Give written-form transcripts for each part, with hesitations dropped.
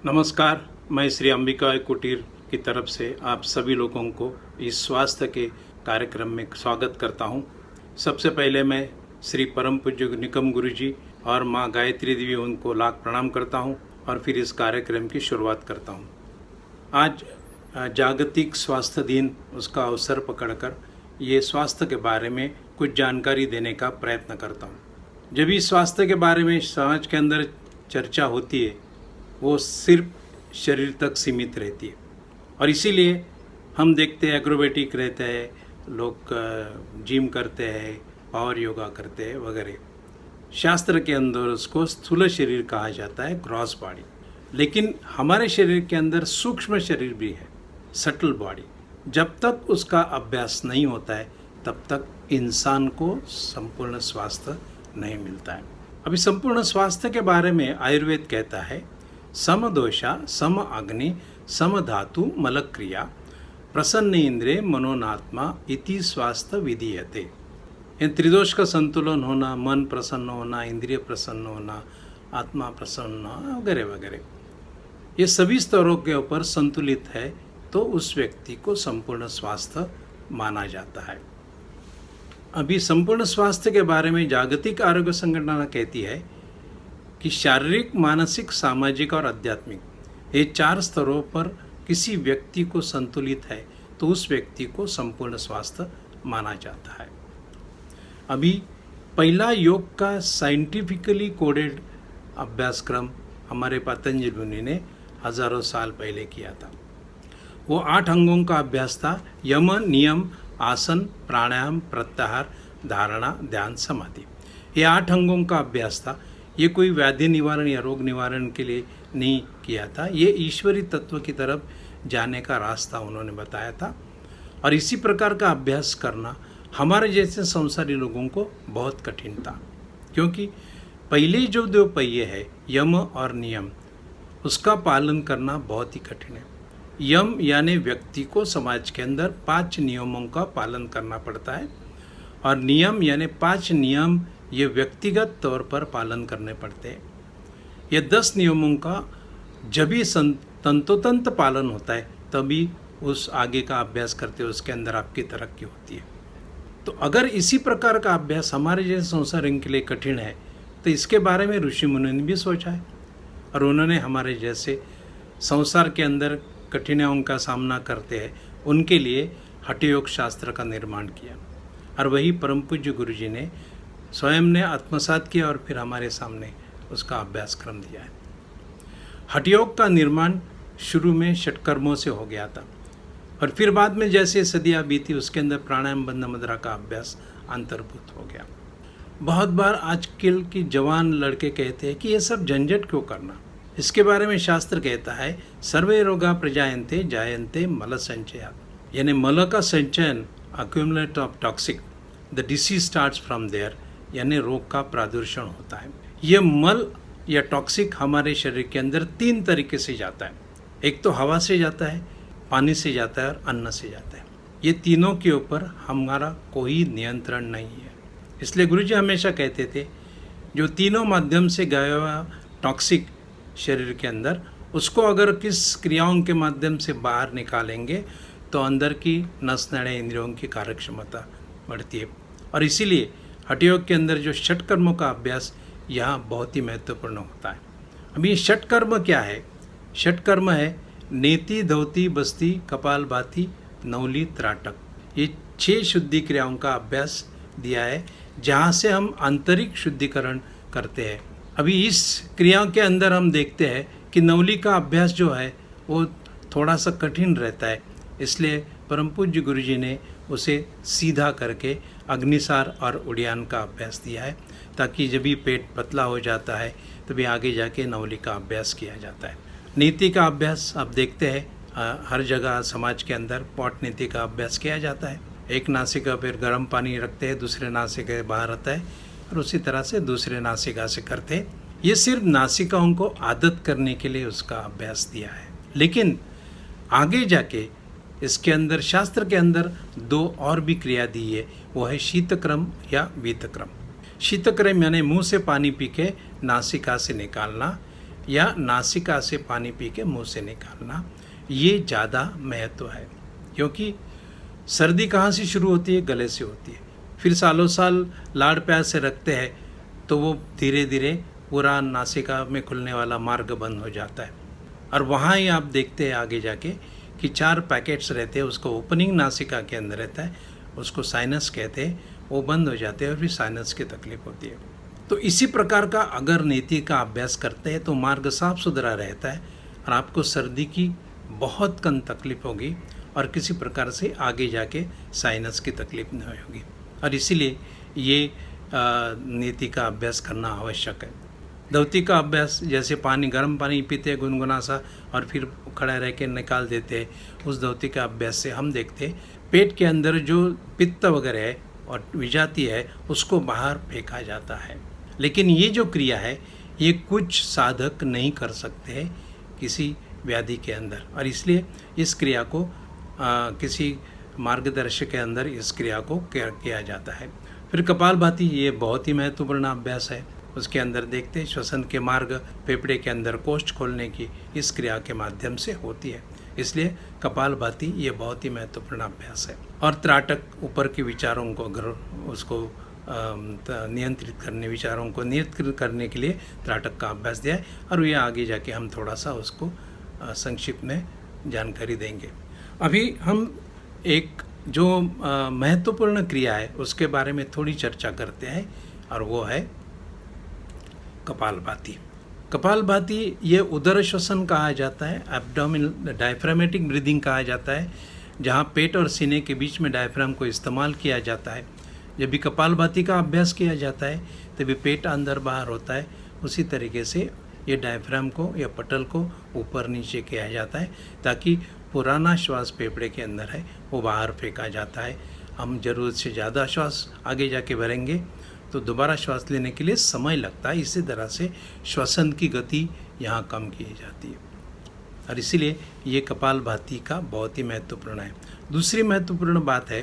नमस्कार। मैं श्री अंबिका कुटीर की तरफ से आप सभी लोगों को इस स्वास्थ्य के कार्यक्रम में स्वागत करता हूं। सबसे पहले मैं श्री परम पूज्य निकम गुरु जी और माँ गायत्री देवी उनको लाख प्रणाम करता हूं और फिर इस कार्यक्रम की शुरुआत करता हूं। आज जागतिक स्वास्थ्य दिन, उसका अवसर पकड़कर ये स्वास्थ्य के बारे में कुछ जानकारी देने का प्रयत्न करता हूं। जब इस स्वास्थ्य के बारे में समाज के अंदर चर्चा होती है, वो सिर्फ शरीर तक सीमित रहती है और इसीलिए हम देखते हैं एग्रोबेटिक रहते हैं, लोग जिम करते हैं, पावर योगा करते हैं वगैरह। शास्त्र के अंदर उसको स्थूल शरीर कहा जाता है, ग्रॉस बॉडी। लेकिन हमारे शरीर के अंदर सूक्ष्म शरीर भी है, सटल बॉडी। जब तक उसका अभ्यास नहीं होता है तब तक इंसान को संपूर्ण स्वास्थ्य नहीं मिलता है। अभी संपूर्ण स्वास्थ्य के बारे में आयुर्वेद कहता है, समदोषा सम अग्नि सम धातु मलक्रिया प्रसन्न इंद्रिय मनोनात्मा इति स्वास्थ्य विधीयते। ये त्रिदोष का संतुलन होना, मन प्रसन्न होना, इंद्रिय प्रसन्न होना, आत्मा प्रसन्न होना वगैरह वगैरह, ये सभी स्तरों के ऊपर संतुलित है तो उस व्यक्ति को संपूर्ण स्वास्थ्य माना जाता है। अभी संपूर्ण स्वास्थ्य के बारे में जागतिक आरोग्य संगठन कहती है कि शारीरिक, मानसिक, सामाजिक और आध्यात्मिक, ये 4 स्तरों पर किसी व्यक्ति को संतुलित है तो उस व्यक्ति को संपूर्ण स्वास्थ्य माना जाता है। अभी पहला योग का साइंटिफिकली कोडेड अभ्यासक्रम हमारे पतंजलि मुनि ने हजारों साल पहले किया था। वो 8 अंगों का अभ्यास था, यम, नियम, आसन, प्राणायाम, प्रत्याहार, धारणा, ध्यान, समाधि। ये 8 अंगों का अभ्यास था। ये कोई व्याधि निवारण या रोग निवारण के लिए नहीं किया था, ये ईश्वरी तत्व की तरफ जाने का रास्ता उन्होंने बताया था। और इसी प्रकार का अभ्यास करना हमारे जैसे संसारी लोगों को बहुत कठिन था, क्योंकि पहले जो 2 पहिए है, यम और नियम, उसका पालन करना बहुत ही कठिन है। यम यानी व्यक्ति को समाज के अंदर 5 नियमों का पालन करना पड़ता है और नियम यानी 5 नियम ये व्यक्तिगत तौर पर पालन करने पड़ते हैं। ये 10 नियमों का जब भी तंतोतंत पालन होता है तभी उस आगे का अभ्यास करते उसके अंदर आपकी तरक्की होती है। तो अगर इसी प्रकार का अभ्यास हमारे जैसे संसार के लिए कठिन है तो इसके बारे में ऋषि मुनि ने भी सोचा है और उन्होंने हमारे जैसे संसार के अंदर कठिनाइयों का सामना करते हैं उनके लिए हठ योग शास्त्र का निर्माण किया और वही परम पूज्य गुरु जी ने स्वयं ने आत्मसात किया और फिर हमारे सामने उसका अभ्यासक्रम दिया है। हठ योग का निर्माण शुरू में षटकर्मों से हो गया था और फिर बाद में जैसे सदियाँ बीती उसके अंदर प्राणायाम, बंध मुद्रा का अभ्यास अंतर्भूत हो गया। बहुत बार आजकल की जवान लड़के कहते हैं कि ये सब झंझट क्यों करना। इसके बारे में शास्त्र कहता है, सर्वे रोगा प्रजायन्ते जायन्ते मल संचयात्, यानी मल का संचयन, accumulate of toxic, the disease starts from there, यानी रोग का प्रादुर्शन होता है। यह मल या टॉक्सिक हमारे शरीर के अंदर 3 तरीके से जाता है। एक तो हवा से जाता है, पानी से जाता है और अन्न से जाता है। ये तीनों के ऊपर हमारा कोई नियंत्रण नहीं है। इसलिए गुरुजी हमेशा कहते थे, जो तीनों माध्यम से गया हुआ टॉक्सिक शरीर के अंदर, उसको अगर किस क्रियाओं के माध्यम से बाहर निकालेंगे तो अंदर की नस नाड़ी इंद्रियों की कार्यक्षमता बढ़ती है। और इसीलिए हठ योग के अंदर जो षटकर्मों का अभ्यास यहाँ बहुत ही महत्वपूर्ण होता है। अभी ये षटकर्म क्या है? षटकर्म है नेति, धौती, बस्ती, कपाल भाती, नौली, त्राटक। ये 6 शुद्धि क्रियाओं का अभ्यास दिया है जहाँ से हम आंतरिक शुद्धिकरण करते हैं। अभी इस क्रियाओं के अंदर हम देखते हैं कि नौली का अभ्यास जो है वो थोड़ा सा कठिन रहता है, इसलिए परम पूज्य गुरु जी ने उसे सीधा करके अग्निसार और उड़ियान का अभ्यास दिया है, ताकि जब भी पेट पतला हो जाता है तभी आगे जाके नौली का अभ्यास किया जाता है। नीति का अभ्यास आप देखते हैं हर जगह समाज के अंदर पॉट नीति का अभ्यास किया जाता है। एक नासिका पर गर्म पानी रखते हैं, दूसरे नासिका बाहर आता है और उसी तरह से दूसरे नासिका से करते हैं। ये सिर्फ नासिकाओं को आदत करने के लिए उसका अभ्यास दिया है, लेकिन आगे जाके इसके अंदर शास्त्र के अंदर 2 और भी क्रिया दी है, वो है शीतक्रम या वीतक्रम। शीतक्रम यानी मुंह से पानी पी के नासिका से निकालना, या नासिका से पानी पी के मुंह से निकालना, ये ज़्यादा महत्व है। क्योंकि सर्दी कहाँ से शुरू होती है? गले से होती है। फिर सालों साल लाड़ प्यार से रखते हैं तो वो धीरे धीरे पूरा नासिका में खुलने वाला मार्ग बंद हो जाता है। और वहाँ ही आप देखते हैं आगे जाके कि 4 पैकेट्स रहते हैं, उसको ओपनिंग नासिका के अंदर रहता है, उसको साइनस कहते हैं, वो बंद हो जाते हैं और फिर साइनस की तकलीफ होती है। तो इसी प्रकार का अगर नीति का अभ्यास करते हैं तो मार्ग साफ सुथरा रहता है और आपको सर्दी की बहुत कम तकलीफ होगी और किसी प्रकार से आगे जाके साइनस की तकलीफ नहीं होगी। और इसीलिए ये नीति का अभ्यास करना आवश्यक है। धवती का अभ्यास, जैसे पानी, गर्म पानी पीते हैं गुनगुना सा और फिर खड़ा रह के निकाल देते हैं, उस धवती का अभ्यास से हम देखते हैं पेट के अंदर जो पित्त वगैरह है और विजाती है उसको बाहर फेंका जाता है। लेकिन ये जो क्रिया है ये कुछ साधक नहीं कर सकते हैं किसी व्याधि के अंदर, और इसलिए इस क्रिया को किसी मार्गदर्शक के अंदर इस क्रिया को किया जाता है। फिर कपालभाति, ये बहुत ही महत्वपूर्ण अभ्यास है। उसके अंदर देखते हैं श्वसन के मार्ग, फेफड़े के अंदर कोष्ठ खोलने की इस क्रिया के माध्यम से होती है। इसलिए कपालभाति ये बहुत ही महत्वपूर्ण अभ्यास है। और त्राटक, ऊपर के विचारों को अगर उसको नियंत्रित करने, विचारों को नियंत्रित करने के लिए त्राटक का अभ्यास दिया है, और ये आगे जाके हम थोड़ा सा उसको संक्षिप्त में जानकारी देंगे। अभी हम एक जो महत्वपूर्ण क्रिया है उसके बारे में थोड़ी चर्चा करते हैं, और वो है कपालभाति। कपालभाति ये उदर श्वसन कहा जाता है, एब्डोमिनल डायफ्रामेटिक ब्रीदिंग कहा जाता है, जहाँ पेट और सीने के बीच में डायफ्राम को इस्तेमाल किया जाता है। जब भी कपालभाति का अभ्यास किया जाता है तभी पेट अंदर बाहर होता है, उसी तरीके से ये डायफ्राम को या पटल को ऊपर नीचे किया जाता है ताकि पुराना श्वास फेफड़े के अंदर है वो बाहर फेंका जाता है। हम ज़रूरत से ज़्यादा श्वास आगे जाके भरेंगे तो दोबारा श्वास लेने के लिए समय लगता है। इसी तरह से श्वसन की गति यहाँ कम की जाती है, और इसीलिए ये कपालभाति का बहुत ही महत्वपूर्ण है। दूसरी महत्वपूर्ण बात है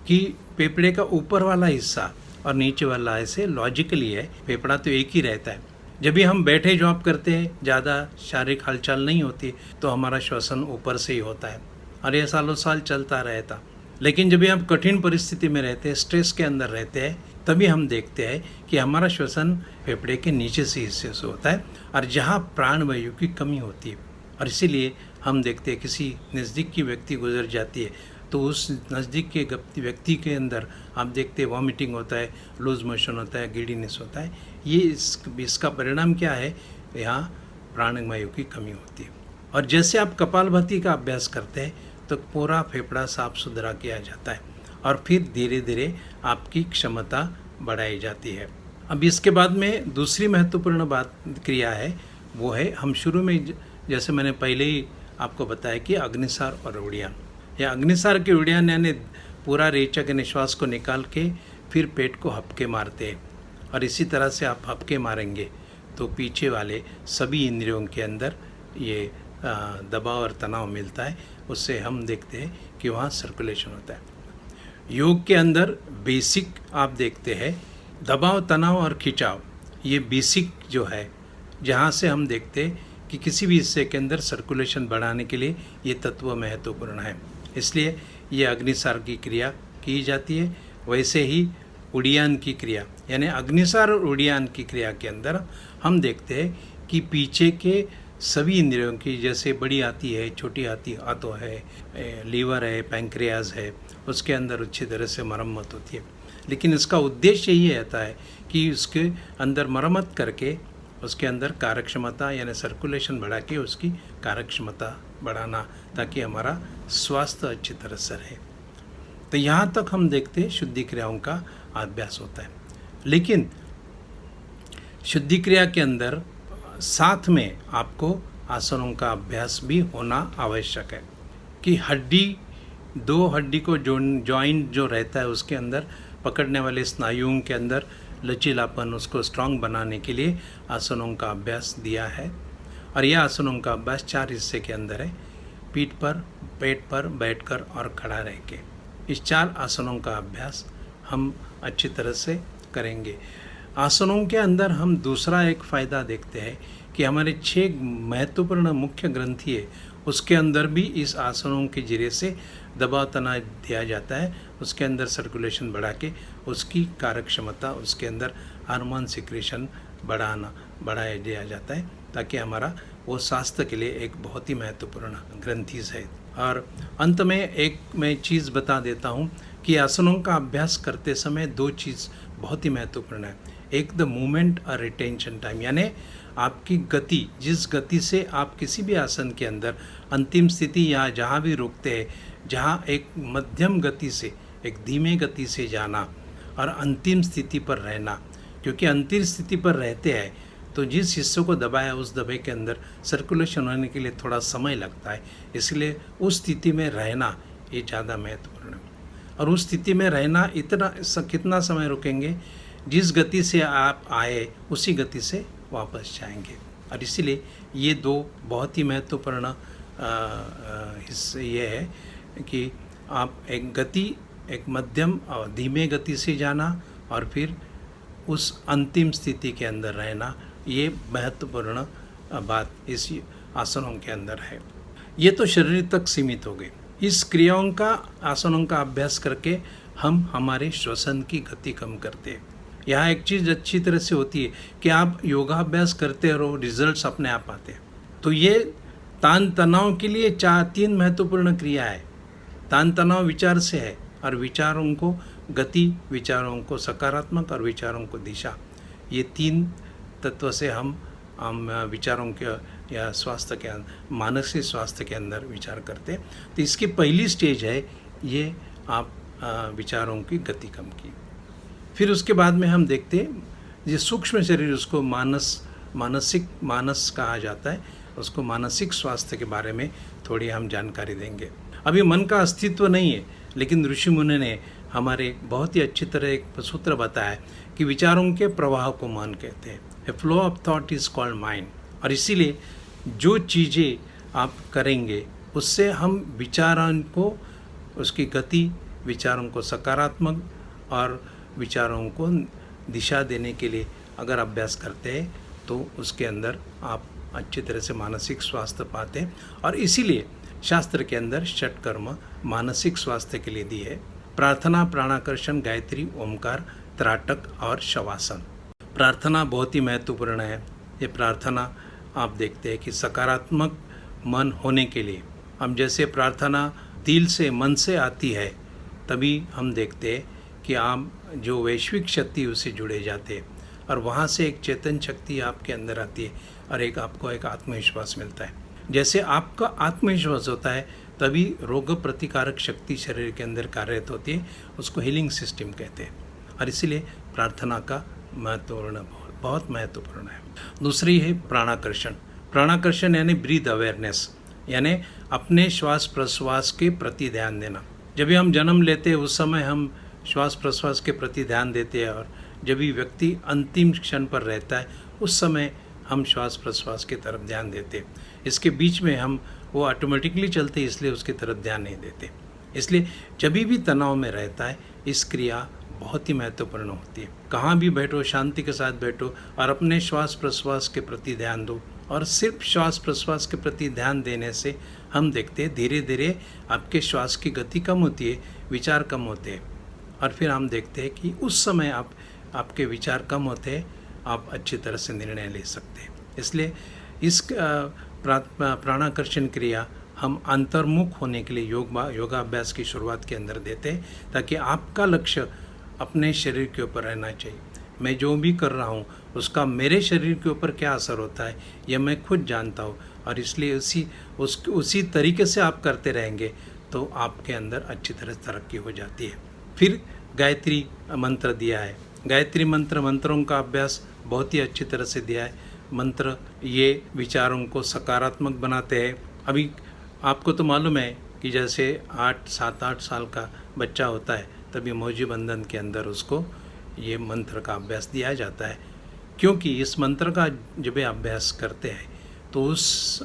कि फेफड़े का ऊपर वाला हिस्सा और नीचे वाला ऐसे लॉजिकली है, फेफड़ा तो एक ही रहता है। जब भी हम बैठे जॉब करते हैं, ज़्यादा शारीरिक हलचल नहीं होती, तो हमारा श्वसन ऊपर से ही होता है और यह सालों साल चलता रहता। लेकिन जब भी हम कठिन परिस्थिति में रहते हैं, स्ट्रेस के अंदर रहते हैं, तभी हम देखते हैं कि हमारा श्वसन फेफड़े के नीचे से हिस्से से होता है और जहाँ प्राणवायु की कमी होती है। और इसीलिए हम देखते हैं किसी नज़दीक की व्यक्ति गुजर जाती है तो उस नज़दीक के व्यक्ति के अंदर आप देखते हैं वॉमिटिंग होता है, लूज मोशन होता है, गिडीनेस होता है। ये इसका परिणाम क्या है? यहाँ प्राणवायु की कमी होती है। और जैसे आप कपालभाति का अभ्यास करते हैं तो पूरा फेफड़ा साफ सुथरा किया जाता है और फिर धीरे धीरे आपकी क्षमता बढ़ाई जाती है। अब इसके बाद में दूसरी महत्वपूर्ण बात क्रिया है, वो है हम शुरू में जैसे मैंने पहले ही आपको बताया कि अग्निसार और उड़ियान। या अग्निसार के उड़ियान यानी पूरा रेचक निश्वास को निकाल के फिर पेट को हपके मारते हैं, और इसी तरह से आप हपके मारेंगे तो पीछे वाले सभी इंद्रियों के अंदर ये दबाव और तनाव मिलता है। उससे हम देखते हैं कि वहाँ सर्कुलेशन होता है। योग के अंदर बेसिक आप देखते हैं दबाव, तनाव और खिंचाव, ये बेसिक जो है जहाँ से हम देखते हैं कि किसी भी हिस्से के अंदर सर्कुलेशन बढ़ाने के लिए ये तत्व महत्वपूर्ण है। इसलिए ये अग्निसार की क्रिया की जाती है। वैसे ही उड़ियान की क्रिया यानी अग्निसार और उड़ियान की क्रिया के अंदर हम देखते हैं कि पीछे के सभी इंद्रियों की, जैसे बड़ी आती है, छोटी आतो है, लीवर है, पैंक्रियाज है, उसके अंदर अच्छी तरह से मरम्मत होती है। लेकिन इसका उद्देश्य यही रहता है कि उसके अंदर मरम्मत करके उसके अंदर कार्यक्षमता यानी सर्कुलेशन बढ़ा के उसकी कार्यक्षमता बढ़ाना, ताकि हमारा स्वास्थ्य अच्छी तरह से रहे। तो यहाँ तक हम देखते हैं शुद्धि क्रियाओं का अभ्यास होता है। लेकिन शुद्धि क्रिया के अंदर साथ में आपको आसनों का अभ्यास भी होना आवश्यक है कि हड्डी, दो हड्डी को जॉइंट जो रहता है उसके अंदर पकड़ने वाले स्नायुओं के अंदर लचीलापन, उसको स्ट्रांग बनाने के लिए आसनों का अभ्यास दिया है। और यह आसनों का अभ्यास 4 हिस्से के अंदर है, पीठ पर, पेट पर, बैठकर और खड़ा रह के। इस 4 आसनों का अभ्यास हम अच्छी तरह से करेंगे। आसनों के अंदर हम दूसरा एक फ़ायदा देखते हैं कि हमारे 6 महत्वपूर्ण मुख्य ग्रंथि है, उसके अंदर भी इस आसनों के जरिए से दबाव तनाव दिया जाता है। उसके अंदर सर्कुलेशन बढ़ा के उसकी कारक क्षमता, उसके अंदर हार्मोन सिक्रेशन बढ़ाया दिया जाता है, ताकि हमारा वो स्वास्थ्य के लिए एक बहुत ही महत्वपूर्ण ग्रंथि है। और अंत में एक मैं चीज़ बता देता हूँ कि आसनों का अभ्यास करते समय 2 चीज़ बहुत ही महत्वपूर्ण है। एक द मूवमेंट और रिटेंशन टाइम, यानी आपकी गति, जिस गति से आप किसी भी आसन के अंदर अंतिम स्थिति या जहाँ भी रुकते हैं, जहाँ एक मध्यम गति से, एक धीमे गति से जाना और अंतिम स्थिति पर रहना, क्योंकि अंतिम स्थिति पर रहते हैं तो जिस हिस्से को दबाया उस दबे के अंदर सर्कुलेशन होने के लिए थोड़ा समय लगता है, इसलिए उस स्थिति में रहना ये ज़्यादा महत्वपूर्ण है। और उस स्थिति में रहना कितना समय रुकेंगे, जिस गति से आप आए उसी गति से वापस जाएंगे। और इसीलिए ये 2 बहुत ही महत्वपूर्ण हिस्से ये है कि आप एक मध्यम और धीमे गति से जाना और फिर उस अंतिम स्थिति के अंदर रहना, ये महत्वपूर्ण बात इस आसनों के अंदर है। ये तो शरीर तक सीमित हो गई। इस क्रियाओं का, आसनों का अभ्यास करके हम हमारे श्वसन की गति कम करते हैं। यहाँ एक चीज़ अच्छी तरह से होती है कि आप योगाभ्यास करते रहो, रिजल्ट्स अपने आप आते हैं। तो ये तान तनाव के लिए 3 महत्वपूर्ण क्रिया है। तान तनाव विचार से है, और विचारों को गति, विचारों को सकारात्मक और विचारों को दिशा, ये 3 तत्व से हम विचारों के या स्वास्थ्य के, मानसिक स्वास्थ्य के अंदर विचार करते हैं। तो इसकी पहली स्टेज है ये आप विचारों की गति कम की। फिर उसके बाद में हम देखते हैं ये सूक्ष्म शरीर, उसको मानस कहा जाता है, उसको मानसिक स्वास्थ्य के बारे में थोड़ी हम जानकारी देंगे। अभी मन का अस्तित्व नहीं है, लेकिन ऋषि मुनि ने हमारे बहुत ही अच्छी तरह एक सूत्र बताया कि विचारों के प्रवाह को मन कहते हैं। ए flow of thought is called mind. और इसीलिए जो चीज़ें आप करेंगे उससे हम विचारों को, उसकी गति, विचारों को सकारात्मक और विचारों को दिशा देने के लिए अगर अभ्यास करते हैं तो उसके अंदर आप अच्छी तरह से मानसिक स्वास्थ्य पाते हैं। और इसीलिए शास्त्र के अंदर षटकर्म मानसिक स्वास्थ्य के लिए दी है। प्रार्थना, प्राणाकर्षण, गायत्री, ओमकार, त्राटक और शवासन। प्रार्थना बहुत ही महत्वपूर्ण है। ये प्रार्थना आप देखते हैं कि सकारात्मक मन होने के लिए, हम जैसे प्रार्थना दिल से, मन से आती है, तभी हम देखते हैं कि आप जो वैश्विक शक्ति उससे जुड़े जाते हैं और वहाँ से एक चेतन शक्ति आपके अंदर आती है और आपको एक आत्मविश्वास मिलता है। जैसे आपका आत्मविश्वास होता है तभी रोग प्रतिकारक शक्ति शरीर के अंदर कार्यरत होती है, उसको हीलिंग सिस्टम कहते हैं। और इसीलिए प्रार्थना का महत्वपूर्ण, बहुत महत्वपूर्ण है। दूसरी है प्राणाकर्षण। प्राणाकर्षण यानी ब्रीथ अवेयरनेस, यानी अपने श्वास प्रश्वास के प्रति ध्यान देना। जब भी हम जन्म लेते हैं उस समय हम श्वास प्रश्वास के प्रति ध्यान देते हैं, और जब भी व्यक्ति अंतिम क्षण पर रहता है उस समय हम श्वास प्रश्वास की तरफ ध्यान देते हैं। इसके बीच में हम वो ऑटोमेटिकली चलते, इसलिए उसकी तरफ ध्यान नहीं देते। इसलिए जब भी तनाव में रहता है इस क्रिया बहुत ही महत्वपूर्ण होती है। कहाँ भी बैठो, शांति के साथ बैठो और अपने श्वास प्रश्वास के प्रति ध्यान दो। और सिर्फ श्वास प्रश्वास के प्रति ध्यान देने से हम देखते हैं धीरे धीरे आपके श्वास की गति कम होती है, विचार कम होते हैं, और फिर हम देखते हैं कि उस समय आपके विचार कम होते हैं, आप अच्छी तरह से निर्णय ले सकते हैं। इसलिए इस प्राणाकर्षण क्रिया हम अंतर्मुख होने के लिए योगाभ्यास की शुरुआत के अंदर देते हैं, ताकि आपका लक्ष्य अपने शरीर के ऊपर रहना चाहिए। मैं जो भी कर रहा हूँ उसका मेरे शरीर के ऊपर क्या असर होता है यह मैं खुद जानता हूँ, और इसलिए उसी तरीके से आप करते रहेंगे तो आपके अंदर अच्छी तरह तरक्की हो जाती है। फिर गायत्री मंत्र दिया है। गायत्री मंत्रों का अभ्यास बहुत ही अच्छी तरह से दिया है। मंत्र ये विचारों को सकारात्मक बनाते हैं। अभी आपको तो मालूम है कि जैसे 7-8 साल का बच्चा होता है तभी मौजी बंधन के अंदर उसको ये मंत्र का अभ्यास दिया जाता है, क्योंकि इस मंत्र का जब अभ्यास करते हैं तो उस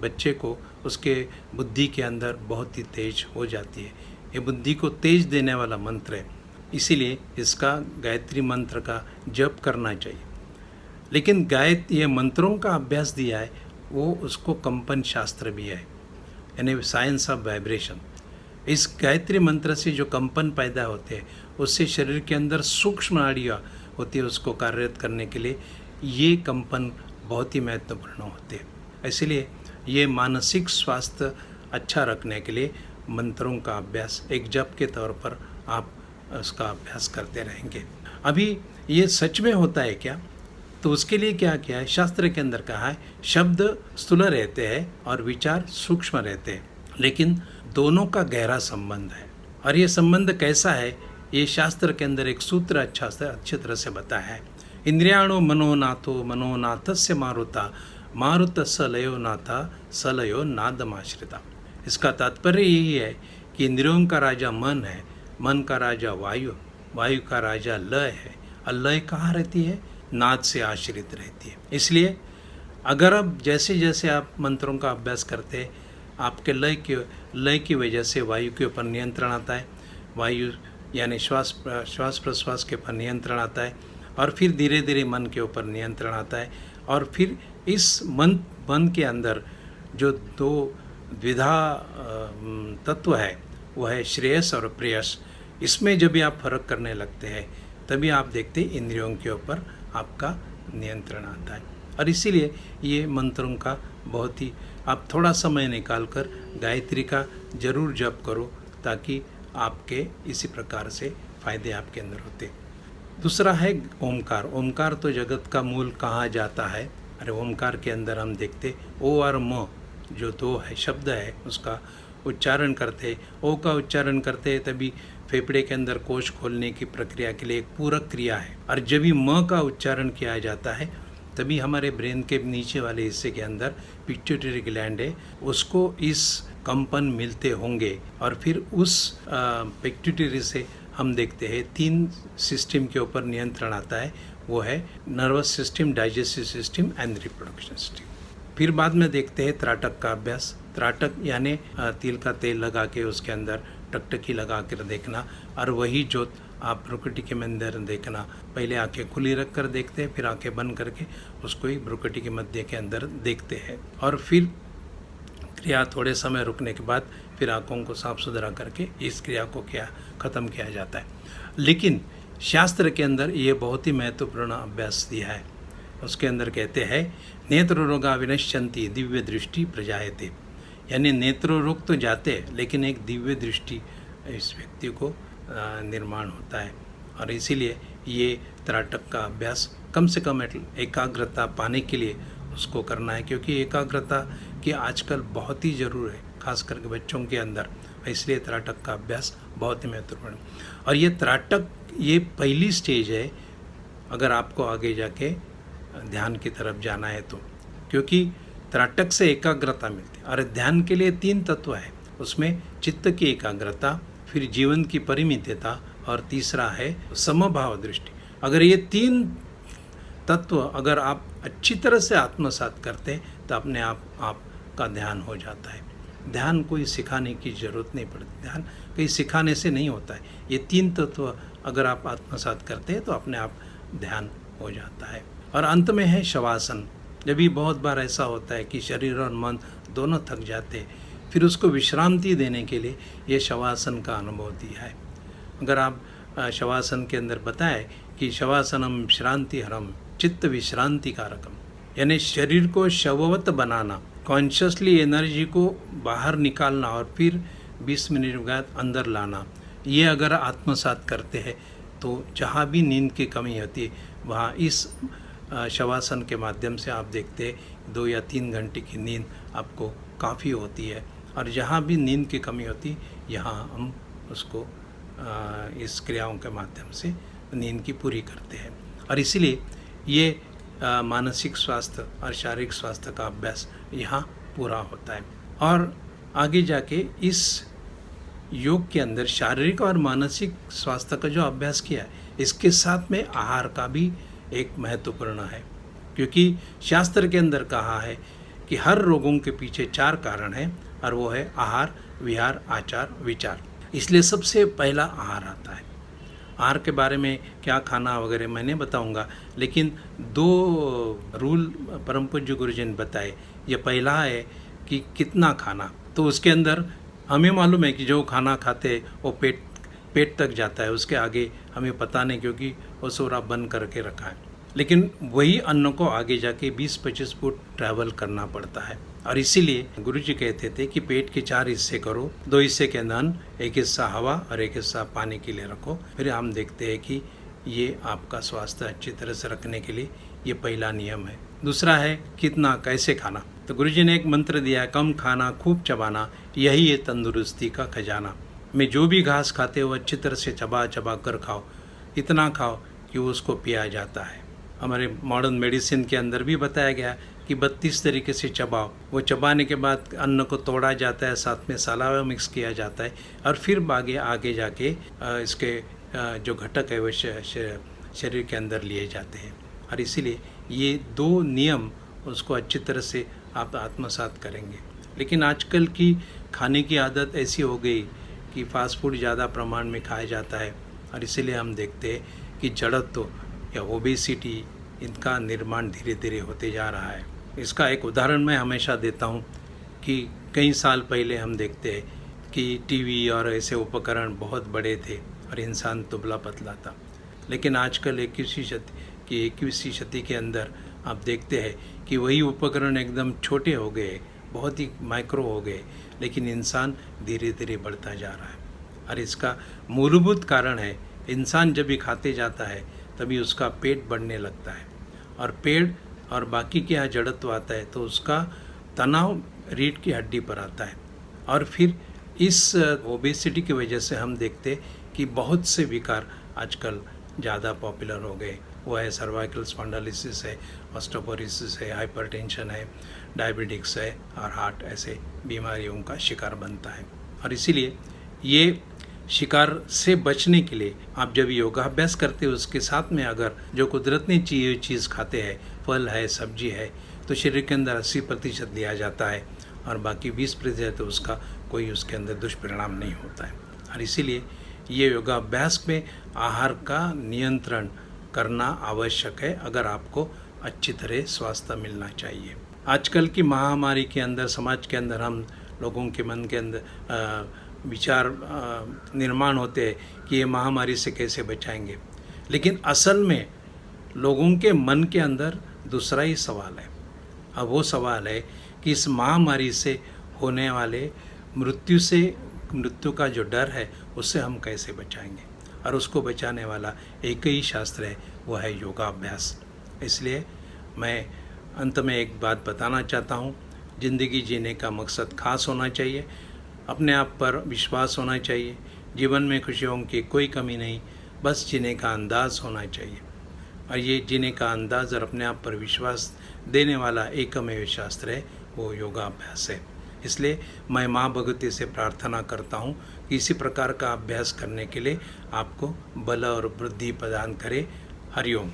बच्चे को उसके बुद्धि के अंदर बहुत ही तेज हो जाती है। ये बुद्धि को तेज देने वाला मंत्र है, इसीलिए इसका गायत्री मंत्र का जप करना चाहिए। लेकिन ये मंत्रों का अभ्यास दिया है, वो उसको कंपन शास्त्र भी है, यानी साइंस ऑफ वाइब्रेशन। इस गायत्री मंत्र से जो कंपन पैदा होते हैं, उससे शरीर के अंदर सूक्ष्म नाड़ियाँ होती है, उसको कार्यरत करने के लिए ये कंपन बहुत ही महत्वपूर्ण होते हैं। इसलिए ये मानसिक स्वास्थ्य अच्छा रखने के लिए मंत्रों का अभ्यास एक जप के तौर पर आप उसका अभ्यास करते रहेंगे। अभी ये सच में होता है क्या? तो उसके लिए क्या किया है, शास्त्र के अंदर कहा है, शब्द स्थूल रहते हैं और विचार सूक्ष्म रहते हैं, लेकिन दोनों का गहरा संबंध है। और ये संबंध कैसा है, ये शास्त्र के अंदर एक सूत्र अच्छी तरह से बताया है। इंद्रियाणो मनोनाथो मनोनाथस्य मारुता मारुत सलयो नाथा सलयो नादमाश्रिता। इसका तात्पर्य यही है कि इंद्रियों का राजा मन है, मन का राजा वायु, वायु का राजा लय है, और लय कहाँ रहती है? नाद से आश्रित रहती है। इसलिए अगर अब जैसे जैसे आप मंत्रों का अभ्यास करते हैं, आपके लय की वजह से वायु के ऊपर नियंत्रण आता है, वायु यानी श्वास प्रश्वास के ऊपर नियंत्रण आता है, और फिर धीरे धीरे मन के ऊपर नियंत्रण आता है। और फिर इस मन के अंदर जो दो द्विधा तत्व है, वो है श्रेयस और प्रेयस। इसमें जब भी आप फर्क करने लगते हैं, तभी आप देखते हैं इंद्रियों के ऊपर आपका नियंत्रण आता है। और इसीलिए ये मंत्रों का बहुत ही आप थोड़ा समय निकाल कर गायत्री का जरूर जप करो, ताकि आपके इसी प्रकार से फायदे आपके अंदर होते। दूसरा है ओमकार। ओमकार तो जगत का मूल कहा जाता है। अरे ओमकार के अंदर हम देखते ओ और म जो दो है शब्द है, उसका उच्चारण करते, ओ का उच्चारण करते तभी फेफड़े के अंदर कोश खोलने की प्रक्रिया के लिए एक पूरक क्रिया है। और जब भी म का उच्चारण किया जाता है, तभी हमारे ब्रेन के नीचे वाले हिस्से के अंदर पिट्यूटरी ग्लैंड है, उसको इस कंपन मिलते होंगे। और फिर उस पिट्यूटरी से हम देखते हैं 3 सिस्टम के ऊपर नियंत्रण आता है, वो है nervous system, digestive system and reproduction system. फिर बाद में देखते हैं त्राटक का अभ्यास। त्राटक यानी तिल का तेल लगा के उसके अंदर टकटकी लगा कर देखना, और वही जोत आप भ्रुकुटी के अंदर देखना। पहले आंखें खुली रख कर देखते हैं, फिर आंखें बंद करके उसको ही भ्रुकुटी के मध्य के अंदर देखते हैं। और फिर क्रिया थोड़े समय रुकने के बाद फिर आंखों को साफ सुथरा करके इस क्रिया को ख़त्म किया जाता है। लेकिन शास्त्र के अंदर ये बहुत ही महत्वपूर्ण अभ्यास दिया है। उसके अंदर कहते हैं नेत्र रोगा विनश्यंती दिव्य दृष्टि प्रजायते, यानी नेत्र रोग तो जाते, लेकिन एक दिव्य दृष्टि इस व्यक्ति को निर्माण होता है। और इसीलिए ये त्राटक का अभ्यास कम से कम एकाग्रता पाने के लिए उसको करना है, क्योंकि एकाग्रता की आजकल बहुत ही ज़रूर है, खास करके बच्चों के अंदर। इसलिए त्राटक का अभ्यास बहुत ही महत्वपूर्ण है। और ये त्राटक ये पहली स्टेज है अगर आपको आगे जाके ध्यान की तरफ जाना है तो, क्योंकि त्राटक से एकाग्रता मिलती है। और ध्यान के लिए 3 तत्व है, उसमें चित्त की एकाग्रता, फिर जीवन की परिमितता, और तीसरा है समभाव दृष्टि। अगर ये 3 तत्व अगर आप अच्छी तरह से आत्मसात करते हैं, तो अपने आप आपका ध्यान हो जाता है। ध्यान कोई सिखाने की ज़रूरत नहीं पड़ती, ध्यान कहीं सिखाने से नहीं होता है। ये 3 तत्व अगर आप आत्मसात करते हैं तो अपने आप ध्यान हो जाता है। और अंत में है शवासन। जब भी बहुत बार ऐसा होता है कि शरीर और मन दोनों थक जाते हैं, फिर उसको विश्रांति देने के लिए ये शवासन का अनुभव दिया है। अगर आप शवासन के अंदर बताए कि शवासनम विश्रांति हरम चित्त विश्रांति कारकम, यानी शरीर को शववत बनाना, कॉन्शियसली एनर्जी को बाहर निकालना और फिर 20 मिनट बाद अंदर लाना, ये अगर आत्मसात करते हैं तो जहाँ भी नींद की कमी होती है वहाँ इस शवासन के माध्यम से आप देखते हैं 2 या 3 घंटे की नींद आपको काफ़ी होती है। और जहाँ भी नींद की कमी होती यहाँ हम उसको इस क्रियाओं के माध्यम से नींद की पूरी करते हैं। और इसीलिए ये मानसिक स्वास्थ्य और शारीरिक स्वास्थ्य का अभ्यास यहाँ पूरा होता है। और आगे जाके इस योग के अंदर शारीरिक और मानसिक स्वास्थ्य का जो अभ्यास किया है, इसके साथ में आहार का भी एक महत्वपूर्ण है, क्योंकि शास्त्र के अंदर कहा है कि हर रोगों के पीछे 4 कारण हैं, और वो है आहार, विहार, आचार, विचार। इसलिए सबसे पहला आहार आता है। आहार के बारे में क्या खाना वगैरह मैंने बताऊंगा, लेकिन 2 रूल परम पूज्य गुरुजी ने बताए। ये पहला है कि कितना खाना, तो उसके अंदर हमें मालूम है कि जो खाना खाते हैं वो पेट तक जाता है, उसके आगे हमें पता नहीं, क्योंकि वो सोरा बंद करके रखा है। लेकिन वही अन्न को आगे जाके 20-25 फुट ट्रैवल करना पड़ता है। और इसीलिए गुरुजी कहते थे कि पेट के 4 हिस्से करो, 2 हिस्से के अंदर अन्न, 1 हिस्सा हवा और 1 हिस्सा पानी के लिए रखो। फिर हम देखते हैं कि ये आपका स्वास्थ्य अच्छी तरह से रखने के लिए ये पहला नियम है। दूसरा है कितना कैसे खाना। तो गुरुजी ने एक मंत्र दिया है, कम खाना खूब चबाना, यही है तंदुरुस्ती का खजाना। में जो भी घास खाते हो अच्छी तरह से चबा चबा कर खाओ, इतना खाओ कि उसको पिया जाता है। हमारे मॉडर्न मेडिसिन के अंदर भी बताया गया कि 32 तरीके से चबाओ। वो चबाने के बाद अन्न को तोड़ा जाता है, साथ में सलावा मिक्स किया जाता है, और फिर आगे जाके इसके जो घटक है वो शरीर के अंदर लिए जाते हैं। और इसीलिए ये 2 नियम उसको अच्छी तरह से आप आत्मसात करेंगे। लेकिन आजकल की खाने की आदत ऐसी हो गई कि फास्ट फूड ज़्यादा प्रमाण में खाया जाता है, और इसीलिए हम देखते हैं कि जड़त्व या ओबेसिटी इनका निर्माण धीरे धीरे होते जा रहा है। इसका एक उदाहरण मैं हमेशा देता हूँ कि कई साल पहले हम देखते हैं कि टीवी और ऐसे उपकरण बहुत बड़े थे और इंसान दुबला पतला था। लेकिन आजकल 21वीं सदी के अंदर आप देखते हैं कि वही उपकरण एकदम छोटे हो गए, बहुत ही माइक्रो हो गए, लेकिन इंसान धीरे धीरे बढ़ता जा रहा है। और इसका मूलभूत कारण है, इंसान जब भी खाते जाता है तभी उसका पेट बढ़ने लगता है, और पेट और बाकी के यहाँ जड़त्व आता है तो उसका तनाव रीढ़ की हड्डी पर आता है। और फिर इस ओबेसिटी की वजह से हम देखते कि बहुत से विकार आजकल ज़्यादा पॉपुलर हो गए। वो है सर्वाइकल स्पॉन्डिलोसिस है, ऑस्टियोपोरोसिस है, हाइपरटेंशन है, डायबिटिक्स है, और हार्ट ऐसे बीमारियों का शिकार बनता है। और इसीलिए ये शिकार से बचने के लिए आप जब योगाभ्यास करते हो, उसके साथ में अगर जो कुदरत ने चीज़ खाते हैं, फल है, सब्जी है, तो शरीर के अंदर 80% लिया जाता है, और बाकी 20% तो उसका कोई उसके अंदर दुष्परिणाम नहीं होता है। और इसीलिए ये योगाभ्यास में आहार का नियंत्रण करना आवश्यक है अगर आपको अच्छी तरह स्वास्थ्य मिलना चाहिए। आजकल की महामारी के अंदर, समाज के अंदर हम लोगों के मन के अंदर विचार निर्माण होते हैं कि ये महामारी से कैसे बचाएंगे, लेकिन असल में लोगों के मन के अंदर दूसरा ही सवाल है। अब वो सवाल है कि इस महामारी से होने वाले मृत्यु का जो डर है उससे हम कैसे बचाएंगे, और उसको बचाने वाला एक ही शास्त्र है, वो है योगाभ्यास। इसलिए मैं अंत में एक बात बताना चाहता हूँ, ज़िंदगी जीने का मकसद खास होना चाहिए, अपने आप पर विश्वास होना चाहिए, जीवन में खुशियों की कोई कमी नहीं, बस जीने का अंदाज़ होना चाहिए। और ये जीने का अंदाज़ और अपने आप पर विश्वास देने वाला एकमेव शास्त्र है, वो योगाभ्यास है। इसलिए मैं माँ भगवती से प्रार्थना करता हूँ कि इसी प्रकार का अभ्यास करने के लिए आपको बल और वृद्धि प्रदान करे। हरिओम।